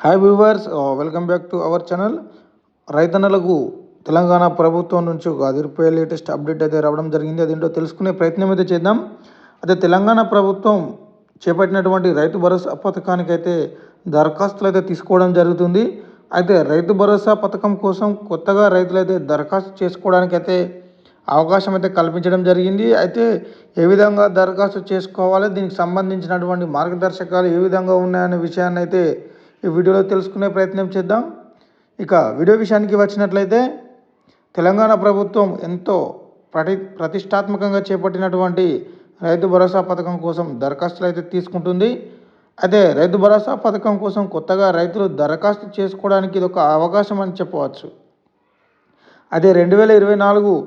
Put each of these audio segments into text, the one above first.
Hi viewers, welcome back to our channel. రైతన్నలకు తెలంగాణ ప్రభుత్వం నుంచి ఒక అదిరిపోయే లేటెస్ట్ అప్డేట్ అయితే రావడం జరిగింది. అదేంటో తెలుసుకునే ప్రయత్నం అయితే చేద్దాం. అదే తెలంగాణ ప్రభుత్వం చేపట్టినటువంటి రైతు భరోసా పథకానికి అయితే దరఖాస్తులు అయితే తీసుకోవడం జరుగుతుంది. అయితే రైతు భరోసా పథకం కోసం కొత్తగా రైతులైతే దరఖాస్తు చేసుకోవడానికి అయితే అవకాశం అయితే కల్పించడం జరిగింది. అయితే ఏ విధంగా దరఖాస్తు చేసుకోవాలి, దీనికి సంబంధించినటువంటి మార్గదర్శకాలు ఏ విధంగా ఉన్నాయనే విషయాన్ని అయితే ఈ వీడియోలో తెలుసుకునే ప్రయత్నం చేద్దాం. ఇక వీడియో విషయానికి వచ్చినట్లయితే తెలంగాణ ప్రభుత్వం ఎంతో ప్రతిష్టాత్మకంగా చేపట్టినటువంటి రైతు భరోసా పథకం కోసం దరఖాస్తులు అయితే తీసుకుంటుంది. అదే రైతు భరోసా పథకం కోసం కొత్తగా రైతులు దరఖాస్తు చేసుకోవడానికి ఇది ఒక అవకాశం అని చెప్పవచ్చు. అదే 2024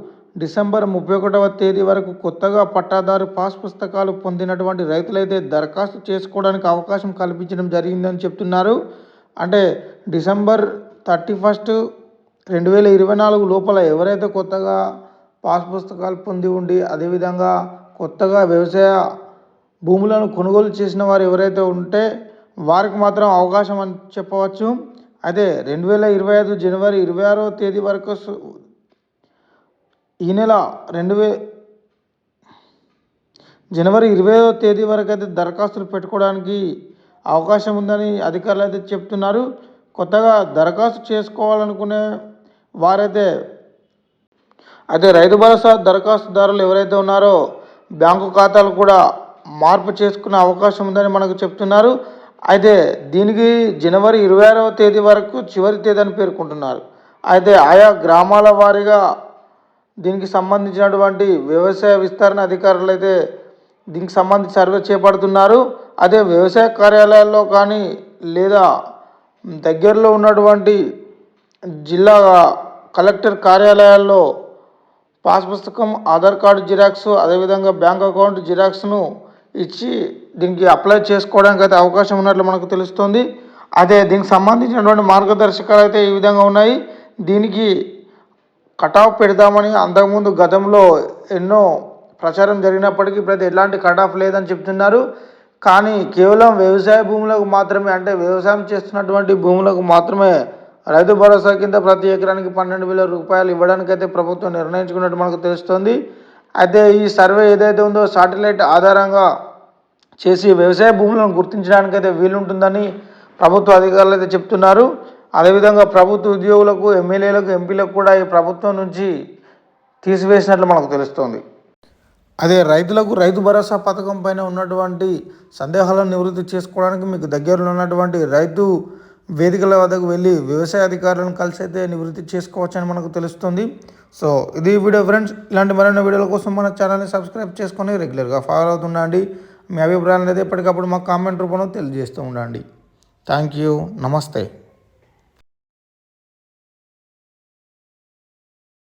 డిసెంబర్ 31వ తేదీ వరకు కొత్తగా పట్టాదారు పాస్ పుస్తకాలు పొందినటువంటి రైతులైతే దరఖాస్తు చేసుకోవడానికి అవకాశం కల్పించడం జరిగిందని చెప్తున్నారు. అంటే డిసెంబర్ 31, 2024 లోపల ఎవరైతే కొత్తగా పాస్ పుస్తకాలు పొంది ఉండి అదేవిధంగా కొత్తగా వ్యవసాయ భూములను కొనుగోలు చేసిన వారు ఎవరైతే ఉంటే వారికి మాత్రం అవకాశం అని చెప్పవచ్చు. అదే 2025 జనవరి 26వ తేదీ వరకు ఈ నెల జనవరి 20వ తేదీ వరకు అయితే దరఖాస్తులు పెట్టుకోవడానికి అవకాశం ఉందని అధికారులు అయితే చెప్తున్నారు. కొత్తగా దరఖాస్తు చేసుకోవాలనుకునే వారైతే అయితే రైతు భరోసా దరఖాస్తుదారులు ఎవరైతే ఉన్నారో బ్యాంకు ఖాతాలు కూడా మార్పు చేసుకునే అవకాశం ఉందని మనకు చెప్తున్నారు. అయితే దీనికి జనవరి 26వ తేదీ వరకు చివరి తేదీ అని పేర్కొంటున్నారు. అయితే ఆయా గ్రామాల వారీగా దీనికి సంబంధించినటువంటి వ్యవసాయ విస్తరణ అధికారులు అయితే దీనికి సంబంధించి సర్వే చేపడుతున్నారు. అదే వ్యవసాయ కార్యాలయాల్లో కానీ లేదా దగ్గరలో ఉన్నటువంటి జిల్లా కలెక్టర్ కార్యాలయాల్లో పాస్ పుస్తకం, ఆధార్ కార్డు జిరాక్స్, అదేవిధంగా బ్యాంక్ అకౌంట్ జిరాక్స్ను ఇచ్చి దీనికి అప్లై చేసుకోవడానికి అయితే అవకాశం ఉన్నట్లు మనకు తెలుస్తుంది. అదే దీనికి సంబంధించినటువంటి మార్గదర్శకాలు అయితే ఈ విధంగా ఉన్నాయి. దీనికి కటాఫ్ పెడదామని అంతకుముందు గతంలో ఎన్నో ప్రచారం జరిగినప్పటికీ ఇప్పుడు ఎలాంటి కటాఫ్ లేదని చెప్తున్నారు. కానీ కేవలం వ్యవసాయ భూములకు మాత్రమే, అంటే వ్యవసాయం చేస్తున్నటువంటి భూములకు మాత్రమే రైతు భరోసా కింద ప్రతి ఎకరానికి 12,000 రూపాయలు ఇవ్వడానికైతే ప్రభుత్వం నిర్ణయించుకున్నట్టు మనకు తెలుస్తుంది. అయితే ఈ సర్వే ఏదైతే ఉందో శాటిలైట్ ఆధారంగా చేసి వ్యవసాయ భూములను గుర్తించడానికైతే వీలుంటుందని ప్రభుత్వ అధికారులు అయితే చెప్తున్నారు. అదేవిధంగా ప్రభుత్వ ఉద్యోగులకు, ఎమ్మెల్యేలకు, ఎంపీలకు కూడా ఈ ప్రభుత్వం నుంచి తీసివేసినట్లు మనకు తెలుస్తోంది. అదే రైతులకు రైతు భరోసా పథకం పైన ఉన్నటువంటి సందేహాలను నివృత్తి చేసుకోవడానికి మీకు దగ్గరలో ఉన్నటువంటి రైతు వేదికల వద్దకు వెళ్ళి వ్యవసాయ అధికారులను కలిసి అయితే నివృత్తి చేసుకోవచ్చని మనకు తెలుస్తుంది. సో ఇది వీడియో ఫ్రెండ్స్. ఇలాంటి మరిన్ని వీడియోల కోసం మన ఛానల్ని సబ్స్క్రైబ్ చేసుకొని రెగ్యులర్గా ఫాలో అవుతుండండి. మీ అభిప్రాయాలను అయితే ఎప్పటికప్పుడు మాకు కామెంట్ రూపంలో తెలియజేస్తూ ఉండండి. Thank you. నమస్తే.